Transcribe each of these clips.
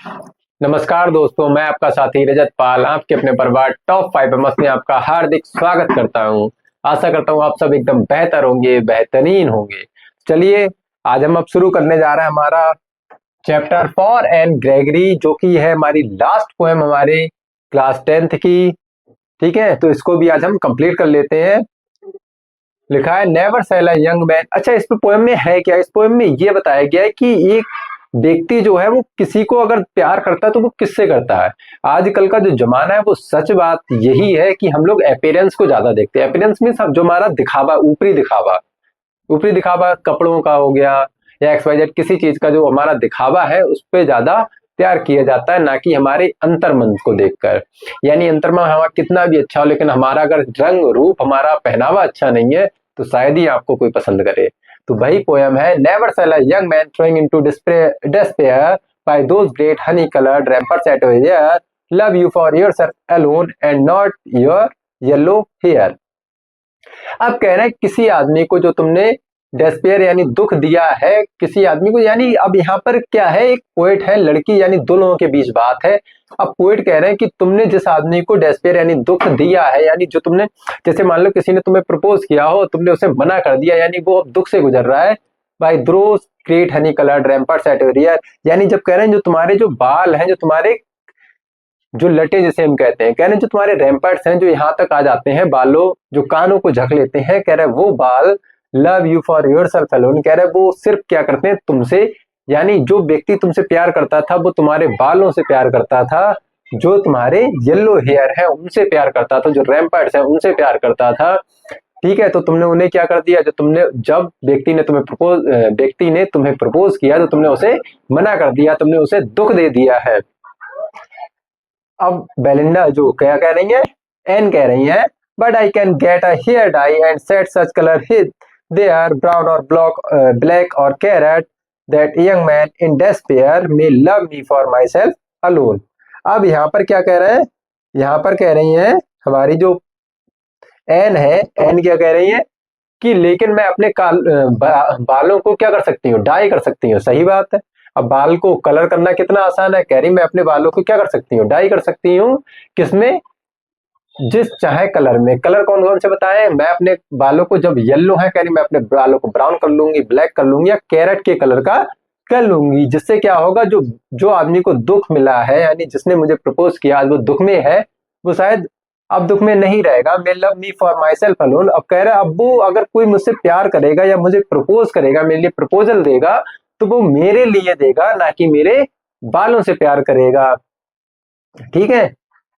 नमस्कार दोस्तों, मैं आपका साथी रजत पाल आपके अपने परिवार टॉप 5 में आपका हार्दिक स्वागत करता हूं। आशा करता हूं आप सब एकदम बेहतर होंगे, बेहतरीन होंगे। चलिए, आज हम अब शुरू करने जा रहे हैं हमारा चैप्टर फॉर एन ग्रेगरी, जो कि है हमारी लास्ट पोएम हमारे क्लास 10th की। ठीक है, तो इसको भी आज हम कंप्लीट कर लेते हैं। लिखा है never cell a young man. अच्छा, इस पोएम में है क्या? इस पोएम में ये बताया गया है कि एक व्यक्ति जो है वो किसी को अगर प्यार करता है तो वो किससे करता है। आजकल का जो जमाना है वो सच बात यही है कि हम लोग अपीयरेंस को ज्यादा देखते हैं। अपीयरेंस मींस जो हमारा दिखावा, ऊपरी दिखावा कपड़ों का हो गया या XYZ किसी चीज का जो हमारा दिखावा है उस पर ज्यादा प्यार किया जाता है, ना कि हमारे अंतर्मन को देखकर। यानी अंतर्मन हमारा कितना भी अच्छा हो, लेकिन हमारा अगर रंग रूप, हमारा पहनावा अच्छा नहीं है तो शायद ही आपको कोई पसंद करे। तो वही पोयम है, never cell a young man throwing into despair by those great honey colored ramparts at your ear, love you for yourself alone and not your yellow hair। अब कह रहे हैं किसी आदमी को जो तुमने डेस्पेयर यानी दुख दिया है किसी आदमी को, यानी अब यहाँ पर क्या है, एक पोएट है, लड़की, यानी दो लोगों के बीच बात है। अब पोएट कह रहे हैं कि तुमने जिस आदमी को डेस्पेयर यानी दुख दिया है, यानी जो तुमने, जैसे मान लो किसी ने तुम्हें प्रपोज किया हो, तुमने उसे मना कर दिया, यानी वो अब दुख से गुजर रहा है। By those great honey coloured ramparts at your ear, यानी जब कह रहे हैं जो तुम्हारे जो बाल हैं, जो तुम्हारे जो लटे जिसे हम कहते हैं, कह रहे हैं जो तुम्हारे रैम्पर्ट्स हैं जो यहाँ तक आ जाते हैं, बालों जो कानों को झक लेते हैं, कह रहे हैं वो बाल love you for your self alone, कह रहे हैं वो सिर्फ क्या करते हैं तुमसे, यानी जो व्यक्ति तुमसे प्यार करता था वो तुम्हारे बालों से प्यार करता था, जो तुम्हारे येलो हेयर है उनसे प्यार करता था, जो रैम्पर्ट्स हैं उनसे प्यार करता था। ठीक है, तो तुमने उन्हें क्या कर दिया, जो तुमने, जब व्यक्ति ने तुम्हें प्रपोज किया तो तुमने उसे मना कर दिया, तुमने उसे दुख दे दिया है। अब बेलिंडा जो क्या कह रही है, एन कह रही है, but I can get a hair dye and set such colour it they are brown और ब्लैक और carrot that young man in despair may love me for myself alone। अब यहाँ पर क्या कह रहे हैं, यहाँ पर कह रही हैं हमारी जो एन है, एन क्या कह रही है कि लेकिन मैं अपने बालों को क्या कर सकती हूँ, डाई कर सकती हूँ। सही बात है, अब बाल को कलर करना कितना आसान है। कह रही मैं अपने बालों को क्या कर सकती हूँ, डाई कर सकती हूँ। किसमें? जिस चाहे कलर में। कलर कौन कौन से बताएं? मैं अपने बालों को, जब येलो है कह रही मैं अपने बालों को ब्राउन कर लूंगी, ब्लैक कर लूंगी या कैरेट के कलर का कर लूंगी। जिससे क्या होगा, जो जो आदमी को दुख मिला है, यानी जिसने मुझे प्रपोज किया आज वो दुख में है, वो शायद अब दुख में नहीं रहेगा। मे love me for my self alone. अब कह रहा है अब वो अगर कोई मुझसे प्यार करेगा या मुझे प्रपोज करेगा, मेरे लिए प्रपोजल देगा, तो वो मेरे लिए देगा, ना कि मेरे बालों से प्यार करेगा। ठीक है,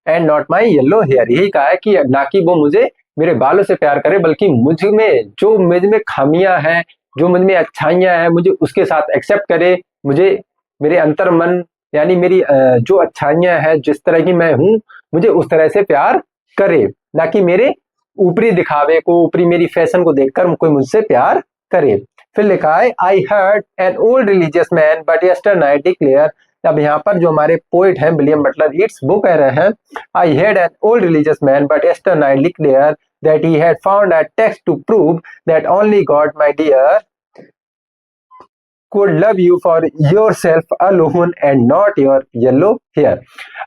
and not my yellow hair, यही कहा है कि ना कि वो मुझे मेरे बालों से प्यार करे, बल्कि मुझ में खामियां हैं, जो मुझ में अच्छाइयां हैं, मुझे उसके साथ एक्सेप्ट करे। मुझे मेरे अंतर मन, यानी मेरी जो अच्छाइयां हैं, जिस तरह की मैं हूं, मुझे उस तरह से प्यार करे, ना कि मेरे ऊपरी दिखावे को, ऊपरी मेरी फैशन को देखकर कोई मुझसे प्यार करे। फिर लिखा है I heard N old religious man but yesterday night declare. अब यहाँ पर जो हमारे पोइट हैं विलियम बटलर ईट्स, वो कह रहे हैं I had an old religious man but yesterday night declare that he had found a text to prove that only God, my dear, could love you for yourself alone and not your yellow hair।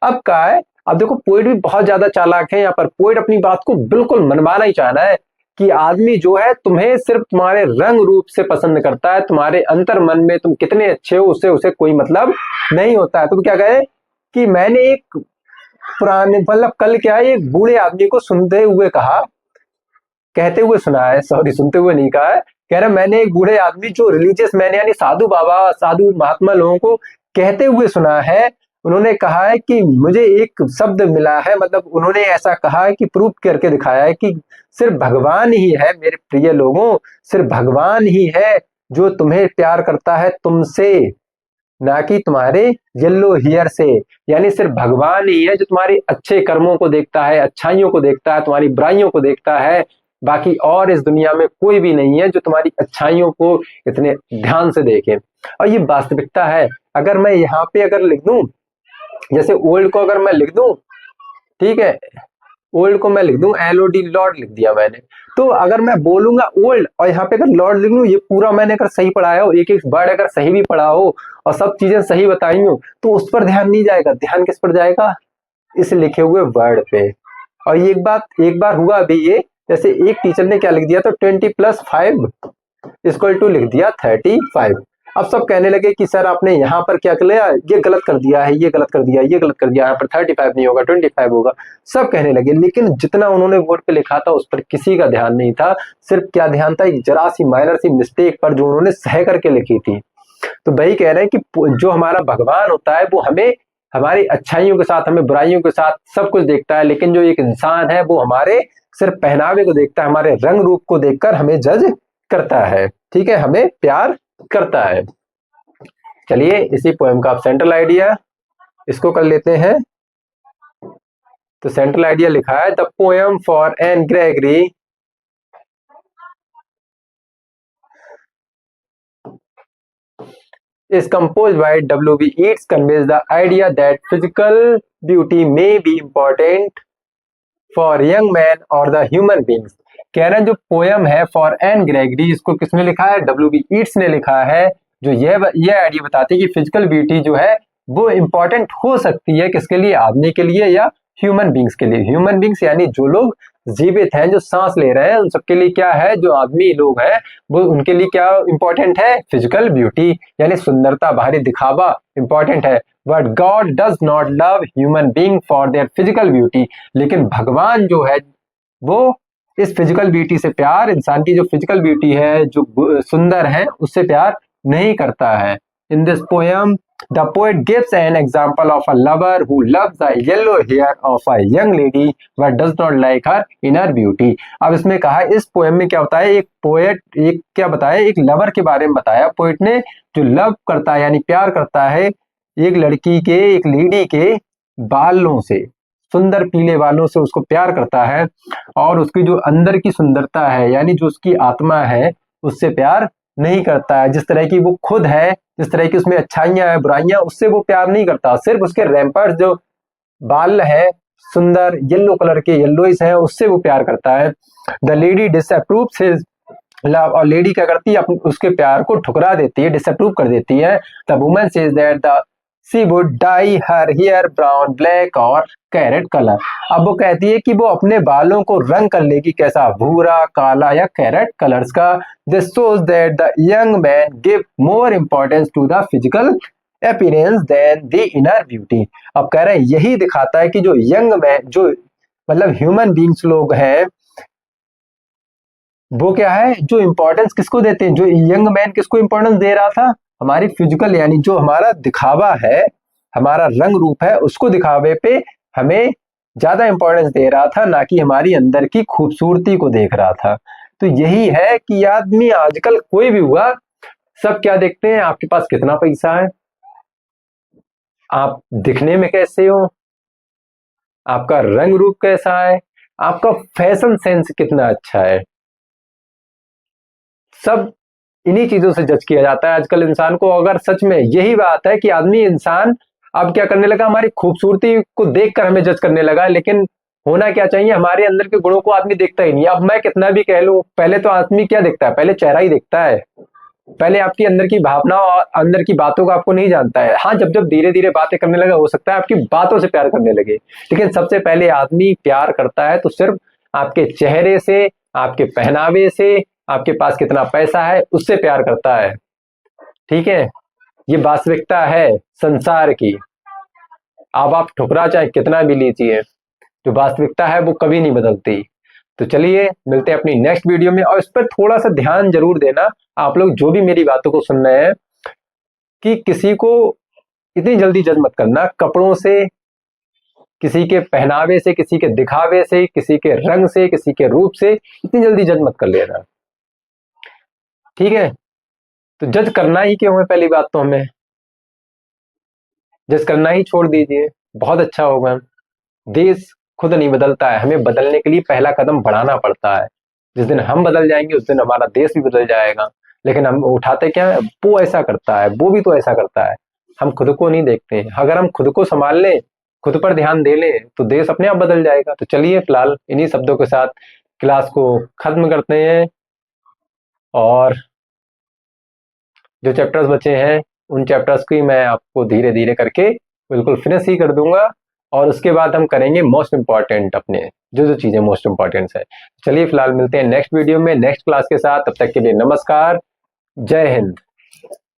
अब कहा है, अब देखो poet भी बहुत ज्यादा चालाक है। यहाँ पर पोइट अपनी बात को बिल्कुल मनवाना ही चाहना है कि आदमी जो है तुम्हें सिर्फ तुम्हारे रंग रूप से पसंद करता है, तुम्हारे अंतर मन में तुम कितने अच्छे हो उससे उसे कोई मतलब नहीं होता है। तुम क्या कहे कि मैंने एक पुराने, मतलब कल क्या है, एक बूढ़े आदमी को सुनते हुए कहा, कहते हुए सुना है, सॉरी सुनते हुए नहीं कहा है, कह रहा मैंने एक बूढ़े आदमी जो रिलीजियस मैन यानी साधु बाबा, साधु महात्मा लोगों को कहते हुए सुना है। उन्होंने कहा है कि मुझे एक शब्द मिला है, मतलब उन्होंने ऐसा कहा है कि प्रूफ करके दिखाया है कि सिर्फ भगवान ही है मेरे प्रिय लोगों, सिर्फ भगवान ही है जो तुम्हें प्यार करता है तुमसे, ना कि तुम्हारे येलो हेयर से। यानी सिर्फ भगवान ही है जो तुम्हारे अच्छे कर्मों को देखता है, अच्छाइयों को देखता है, तुम्हारी बुराइयों को देखता है। बाकी और इस दुनिया में कोई भी नहीं है जो तुम्हारी अच्छाइयों को इतने ध्यान से देखे। और ये वास्तविकता है। अगर मैं यहाँ पे अगर लिख दूं, जैसे ओल्ड को अगर मैं लिख दूं, ठीक है, ओल्ड को मैं लिख दूं LOD, लॉर्ड लिख दिया मैंने। तो अगर मैं बोलूंगा ओल्ड और यहाँ पे अगर लॉर्ड लिख लूं, ये पूरा मैंने अगर सही पढ़ाया हो, एक एक वर्ड अगर सही भी पढ़ा हो और सब चीजें सही बताई हो, तो उस पर ध्यान नहीं जाएगा, ध्यान किस पर जाएगा, इस लिखे हुए वर्ड पे। और ये एक बार हुआ अभी ये, जैसे एक टीचर ने क्या लिख दिया, तो 20+5 = लिख दिया 35। अब सब कहने लगे कि सर आपने यहाँ पर क्या कर लिया, ये गलत कर दिया है, ये गलत कर दिया, ये गलत कर दिया, यहाँ पर 35 नहीं होगा 25 होगा, सब कहने लगे। लेकिन जितना उन्होंने बोर्ड पे लिखा था उस पर किसी का ध्यान नहीं था। सिर्फ क्या ध्यान था, एक जरा सी माइनर सी मिस्टेक पर जो उन्होंने सह करके लिखी थी। तो वही कह रहे हैं कि जो हमारा भगवान होता है वो हमें हमारी अच्छाइयों के साथ, हमें बुराइयों के साथ सब कुछ देखता है, लेकिन जो एक इंसान है वो हमारे सिर्फ पहनावे को देखता है, हमारे रंग रूप को देखकर हमें जज करता है, ठीक है, हमें प्यार करता है। चलिए इसी पोएम का आप सेंट्रल आइडिया इसको कर लेते हैं। तो सेंट्रल आइडिया लिखा है, the poem for Anne Gregory is composed by W.B. Yeats, conveys the idea that physical beauty may be important for young men or the human beings। कह रहे हैं जो पोयम है फॉर एन ग्रेगरी, इसको किसने लिखा है, W.B. ईट्स ने लिखा है, जो ये आइडिया बताती है कि फिजिकल ब्यूटी जो है वो इंपॉर्टेंट हो सकती है किसके लिए, आदमी के लिए या ह्यूमन बींग्स के लिए। ह्यूमन बींग्स यानी जो लोग जीवित हैं, जो सांस ले रहे हैं, उन सबके लिए क्या है, जो आदमी लोग हैं वो उनके लिए क्या इंपॉर्टेंट है, फिजिकल ब्यूटी यानी सुंदरता, बाहरी दिखावा इंपॉर्टेंट है। But God does not love human being for their physical beauty, लेकिन भगवान जो है वो इस फिजिकल ब्यूटी से प्यार, इंसान की जो फिजिकल ब्यूटी है, जो सुंदर है, उससे प्यार नहीं करता है। In this poem the poet gives an example of a lover who loves the yellow hair of a young lady but does not like her inner beauty। अब इसमें कहा, इस पोएम में क्या होता है, एक पोएट एक क्या बताया, एक लवर के बारे में बताया पोएट ने, जो लव करता है यानी प्यार करता है एक लड़की के, एक लेडी के बालों से, सुंदर पीले बालों से उसको प्यार करता है, और उसकी जो अंदर की सुंदरता है यानी जो उसकी आत्मा है उससे प्यार नहीं करता है। जिस तरह की वो खुद है, जिस तरह की उसमें अच्छाइयां है, बुराइयां, उससे वो प्यार नहीं करता, सिर्फ उसके रैम्पर्स जो बाल है सुंदर येलो कलर के, येलोइस है, उससे वो प्यार करता है। द लेडी डिसअप्रूव्स हिज लव, और लेडी क्या करती है, उसके प्यार को ठुकरा देती है, डिसअप्रूव कर देती है। The woman says that the she would dye her hair brown, black और कैरेट कलर। अब वो कहती है कि वो अपने बालों को रंग कर लेगी, कैसा, भूरा, काला या कैरेट कलर्स का। This shows that the young man give more importance to the physical appearance than the inner beauty. अब कह रहे हैं यही दिखाता है कि जो यंग मैन, जो मतलब ह्यूमन बींग्स लोग हैं, वो क्या है, जो इंपॉर्टेंस किसको देते हैं, जो यंग मैन किसको इंपॉर्टेंस दे रहा था, हमारी फिजिकल यानी जो हमारा दिखावा है, हमारा रंग रूप है, उसको दिखावे पे हमें ज्यादा इंपॉर्टेंस दे रहा था, ना कि हमारी अंदर की खूबसूरती को देख रहा था। तो यही है कि आदमी आजकल कोई भी हुआ, सब क्या देखते हैं, आपके पास कितना पैसा है, आप दिखने में कैसे हो, आपका रंग रूप कैसा है, आपका फैशन सेंस कितना अच्छा है, सब इन्हीं चीजों से जज किया जाता है आजकल इंसान को। अगर सच में यही बात है कि आदमी इंसान अब क्या करने लगा, हमारी खूबसूरती को देखकर हमें जज करने लगा, लेकिन होना क्या चाहिए, हमारे अंदर के गुणों को आदमी देखता ही नहीं। अब मैं कितना भी कह लूं, पहले तो आदमी क्या देखता है, पहले चेहरा ही देखता है, पहले आपकी अंदर की भावना और अंदर की बातों को आपको नहीं जानता है। हाँ, जब जब धीरे धीरे बातें करने लगा, हो सकता है आपकी बातों से प्यार करने लगे, लेकिन सबसे पहले आदमी प्यार करता है तो सिर्फ आपके चेहरे से, आपके पहनावे से, आपके पास कितना पैसा है, उससे प्यार करता है। ठीक है, ये वास्तविकता है संसार की। अब आप ठुकरा चाहे कितना भी लीजिए, जो वास्तविकता है वो कभी नहीं बदलती। तो चलिए मिलते हैं अपनी नेक्स्ट वीडियो में, और इस पर थोड़ा सा ध्यान जरूर देना आप लोग जो भी मेरी बातों को सुन रहे हैं, कि किसी को इतनी जल्दी जज मत करना कपड़ों से, किसी के पहनावे से, किसी के दिखावे से, किसी के रंग से, किसी के रूप से इतनी जल्दी जज मत कर लेना। ठीक है, तो जज करना ही क्यों है, पहली बात तो हमें जज करना ही छोड़ दीजिए, बहुत अच्छा होगा। देश खुद नहीं बदलता है, हमें बदलने के लिए पहला कदम बढ़ाना पड़ता है। जिस दिन हम बदल जाएंगे उस दिन हमारा देश भी बदल जाएगा। लेकिन हम उठाते क्या है, वो ऐसा करता है, वो भी तो ऐसा करता है, हम खुद को नहीं देखते हैं। अगर हम खुद को संभाल लें खुद पर ध्यान दे लें तो देश अपने आप बदल जाएगा। तो चलिए फिलहाल इन्हीं शब्दों के साथ क्लास को खत्म करते हैं, और जो चैप्टर्स बचे हैं उन चैप्टर्स की मैं आपको धीरे धीरे करके बिल्कुल फिनिश ही कर दूंगा, और उसके बाद हम करेंगे मोस्ट इंपॉर्टेंट अपने जो चीजें मोस्ट इंपॉर्टेंट है। चलिए फिलहाल मिलते हैं नेक्स्ट वीडियो में नेक्स्ट क्लास के साथ। तब तक के लिए नमस्कार, जय हिंद।